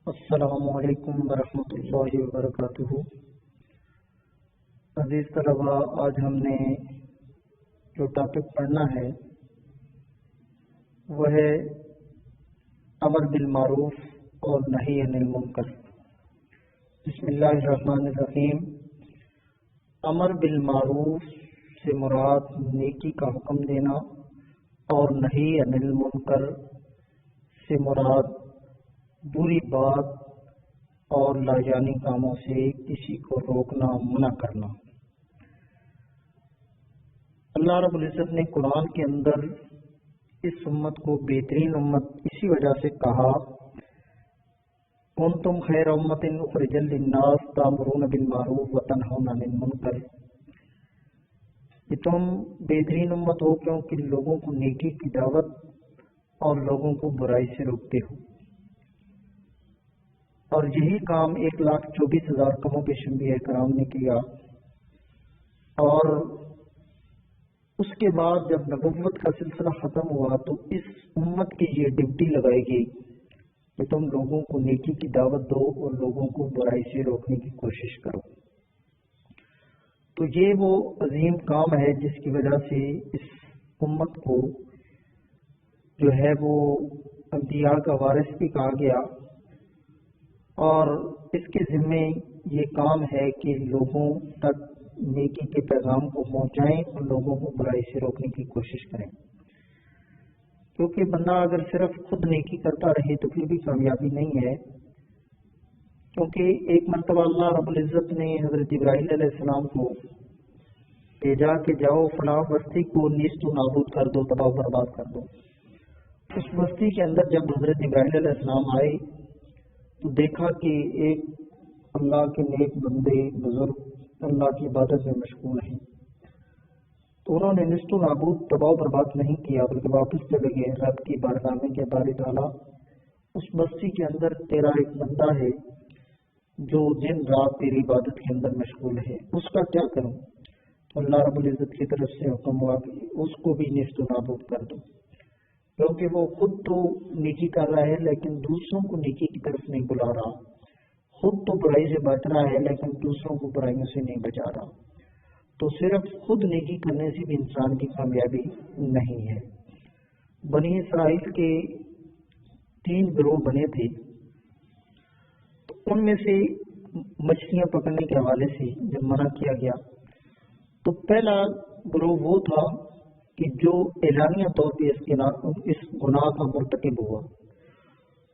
السلام علیکم ورحمۃ اللہ وبرکاتہ۔ عزیز طلباء، آج ہم نے جو ٹاپک پڑھنا ہے وہ ہے امر بالمعروف اور نہی عن المنکر۔ بسم اللہ الرحمن الرحیم۔ امر بالمعروف سے مراد نیکی کا حکم دینا اور نہی عن المنکر سے مراد بری بات اور لاجانی کاموں سے کسی کو روکنا، منع کرنا۔ اللہ رب العزت نے قرآن کے اندر اس امت کو بہترین امت اسی وجہ سے کہا، کنتم خیر امت اخرجت للناس تأمرون بالمعروف وتنہون عن المنکر، کہ تم بہترین امت ہو کیونکہ لوگوں کو نیکی کی دعوت اور لوگوں کو برائی سے روکتے ہو۔ اور یہی کام 1,24,000 کموں کے انبیاء کرام نے کیا۔ اور اس کے بعد جب نبوت کا سلسلہ ختم ہوا تو اس امت کی یہ ڈیوٹی لگائی گئی کہ تم لوگوں کو نیکی کی دعوت دو اور لوگوں کو برائی سے روکنے کی کوشش کرو۔ تو یہ وہ عظیم کام ہے جس کی وجہ سے اس امت کو جو ہے وہ انبیاء کا وارث بھی کہا گیا، اور اس کے ذمے یہ کام ہے کہ لوگوں تک نیکی کے پیغام کو پہنچائیں اور لوگوں کو برائی سے روکنے کی کوشش کریں، کیونکہ بندہ اگر صرف خود نیکی کرتا رہے تو پھر بھی کامیابی نہیں ہے۔ کیونکہ ایک مرتبہ اللہ رب العزت نے حضرت ابراہیم علیہ السلام کو بھیجا کہ جاؤ فلاں بستی کو نیست و نابود کر دو، تباہ و برباد کر دو۔ اس بستی کے اندر جب حضرت ابراہیم علیہ السلام آئے تو دیکھا کہ ایک اللہ کے نیک بندے بزرگ اللہ کی عبادت میں مشغول ہیں، تو انہوں نے نیست و نابود، تباہ و برباد نہیں کیا، بلکہ واپس چلے گئے رب کی بارگاہ میں کہ باری تعالیٰ اس بستی کے اندر تیرا ایک بندہ ہے جو دن رات تیری عبادت کے اندر مشغول ہے، اس کا کیا کروں؟ تو اللہ رب العزت کی طرف سے حکم ہوا کہ اس کو بھی نیست و نابود کر دو، کیونکہ وہ خود تو نیکی کر رہا ہے لیکن دوسروں کو نیکی کی طرف نہیں بلا رہا، خود تو برائی سے بچ رہا ہے لیکن دوسروں کو برائیوں سے نہیں بچا رہا۔ تو صرف خود نیکی کرنے سے بھی انسان کی کامیابی نہیں ہے۔ بنی اسرائیل کے 3 گروہ بنے تھے، تو ان میں سے مچھلیاں پکڑنے کے حوالے سے جب منع کیا گیا تو پہلا گروہ وہ تھا کہ جو اعلانیہ طور پہ اس گناہ کا مرتکب ہوا،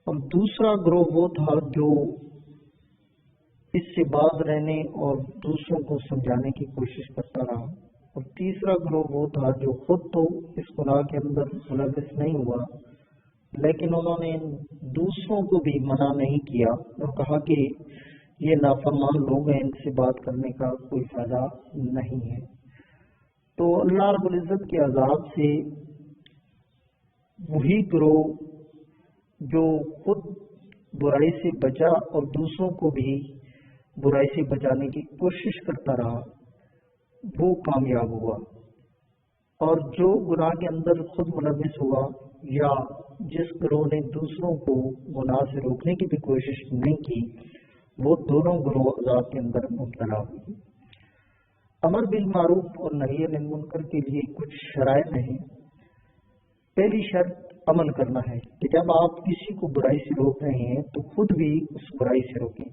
اور دوسرا گروہ وہ تھا جو اس سے باز رہنے اور دوسروں کو سمجھانے کی کوشش کرتا رہا، اور تیسرا گروہ وہ تھا جو خود تو اس گناہ کے اندر ملوث نہیں ہوا لیکن انہوں نے دوسروں کو بھی منع نہیں کیا اور کہا کہ یہ نافرمان لوگ ہیں، ان سے بات کرنے کا کوئی فائدہ نہیں ہے۔ تو اللہ رب العزت کے عذاب سے وہی گروہ جو خود برائی سے بچا اور دوسروں کو بھی برائی سے بچانے کی کوشش کرتا رہا، وہ کامیاب ہوا، اور جو گناہ کے اندر خود ملوث ہوا یا جس گروہ نے دوسروں کو گناہ سے روکنے کی بھی کوشش نہیں کی، وہ دونوں گروہ عذاب کے اندر مبتلا ہوئے۔ امر بالمعروف اور نہی عن المنکر کے لیے کچھ شرائط ہیں۔ پہلی شرط عمل کرنا ہے کہ جب آپ کسی کو برائی سے روک رہے ہیں تو خود بھی اس برائی سے روکیں۔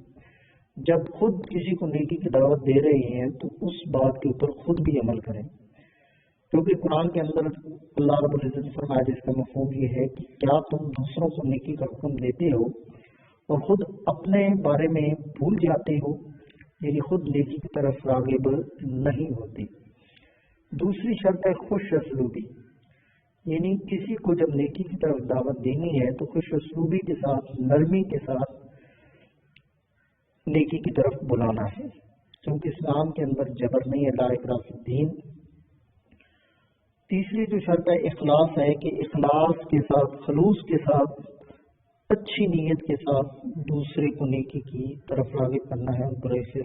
جب خود کسی کو نیکی کی دعوت دے رہے ہیں تو اس بات کے اوپر خود بھی عمل کریں، کیونکہ قرآن کے اندر اللہ رب العزت نے فرمایا، جس کا مفہوم یہ ہے کہ کیا تم دوسروں کو نیکی کا حکم دیتے ہو اور خود اپنے بارے میں بھول جاتے ہو، یعنی خود نیکی کی طرف راغب نہیں ہوتی۔ دوسری شرط ہے خوش اسلوبی، یعنی کسی کو جب نیکی کی طرف دعوت دینی ہے تو خوش اسلوبی کے ساتھ، نرمی کے ساتھ نیکی کی طرف بلانا ہے، کیونکہ اسلام کے اندر جبر نہیں ہے، لا اکراہ فی الدین۔ تیسری جو شرط ہے اخلاص ہے، کہ اخلاص کے ساتھ، خلوص کے ساتھ، اچھی نیت کے ساتھ دوسرے کو نیکی کی طرف راغب کرنا ہے اور برائی سے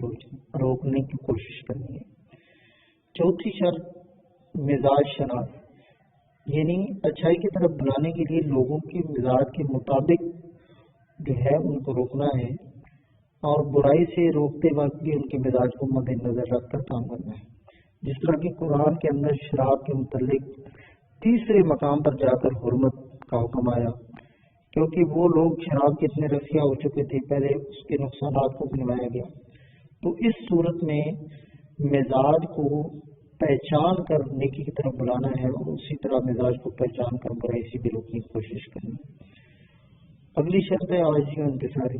روکنے کی کوشش کرنی ہے۔ چوتھی شرط مزاج شناس، یعنی اچھائی کی طرف بلانے کے لیے لوگوں کے مزاج کے مطابق جو ہے ان کو روکنا ہے، اور برائی سے روکتے وقت بھی ان کے مزاج کو مد نظر رکھ کر کام کرنا ہے. جس طرح کہ قرآن کے اندر شراب کے متعلق تیسرے مقام پر جا کر حرمت کا حکم آیا، کیونکہ وہ لوگ شراب کے اتنے رسیا ہو چکے تھے، پہلے اس کے نقصانات کو گنوایا گیا. تو اس صورت میں مزاج کو پہچان کر نیکی کی طرف بلانا ہے، اور اسی طرح مزاج کو پہچان کر برائی سے بھی روکنے کی کوشش کرنی. اگلی شرط ہے عاجزی اور انکساری،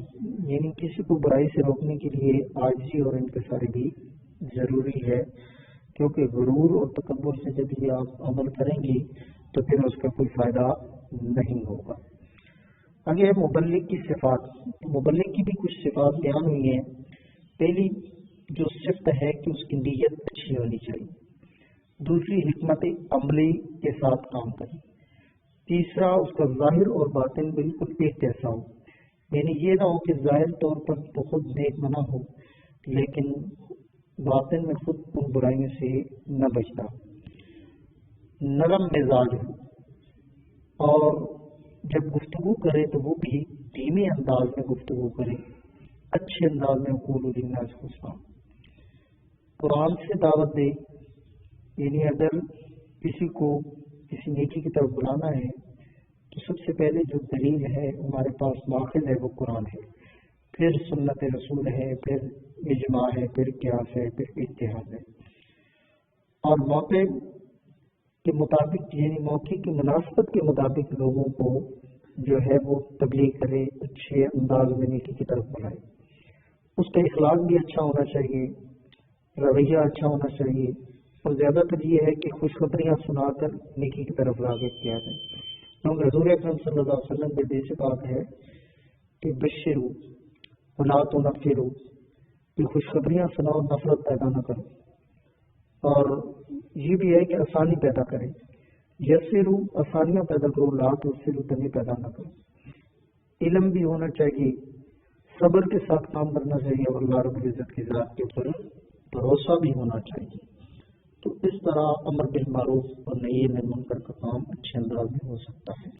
یعنی کسی کو برائی سے روکنے کے لیے عاجزی اور انکساری بھی ضروری ہے، کیونکہ غرور اور تکبر سے جب یہ آپ عمل کریں گے تو پھر اس کا کوئی فائدہ نہیں ہوگا. آگے ہے مبلغ کی صفات. مبلغ کی بھی کچھ صفات بیان ہوئی ہیں. پہلی جو صفت ہے کہ اس کی نیت اچھی ہونی چاہیے. دوسری حکمت عملی کے ساتھ کام کرے. تیسرا اس کا ظاہر اور باطن بالکل ایک جیسا ہو، یعنی یہ نہ ہو کہ ظاہر طور پر تو خود نیک بنا ہو لیکن باطن میں خود ان برائیوں سے نہ بچتا. نرم مزاج ہو، اور جب گفتگو کرے تو وہ بھی دھیمے انداز میں گفتگو کرے، اچھے انداز میں قول للناس حسنا. قرآن سے دعوت دے، یعنی اگر کسی کو کسی نیکی کی طرف بلانا ہے تو سب سے پہلے جو دلیل ہے ہمارے پاس ماخذ ہے وہ قرآن ہے، پھر سنت رسول ہے، پھر اجماع ہے، پھر قیاس ہے، پھر اجتہاد ہے. اور موقع کے مطابق یعنی موقع کی مناسبت کے مطابق لوگوں کو جو ہے وہ تبلیغ کرے، اچھے انداز میں نیکی کی طرف بلائے. اس کا اخلاق بھی اچھا ہونا چاہیے، رویہ اچھا ہونا چاہیے، اور زیادہ تر یہ ہے کہ خوشخبریاں سنا کر نیکی کی طرف راغب کیا جائے. کیونکہ حضور اکرم صلی اللہ علیہ وسلم کے سے بات ہے کہ بشرو ولا تنفروا، کہ خوشخبریاں سناؤ، نفرت پیدا نہ کرو. اور یہ بھی ہے کہ آسانی پیدا کرے، یسرو آسانیاں پیدا کرو، لا تسرو تنگی پیدا نہ کرو. علم بھی ہونا چاہیے، صبر کے ساتھ کام کرنا چاہیے، اور اللہ رب العزت کی ذات کے اوپر بھروسہ بھی ہونا چاہیے. تو اس طرح امر بالمعروف اور نہی عن المنکر کا کام اچھے انداز میں ہو سکتا ہے.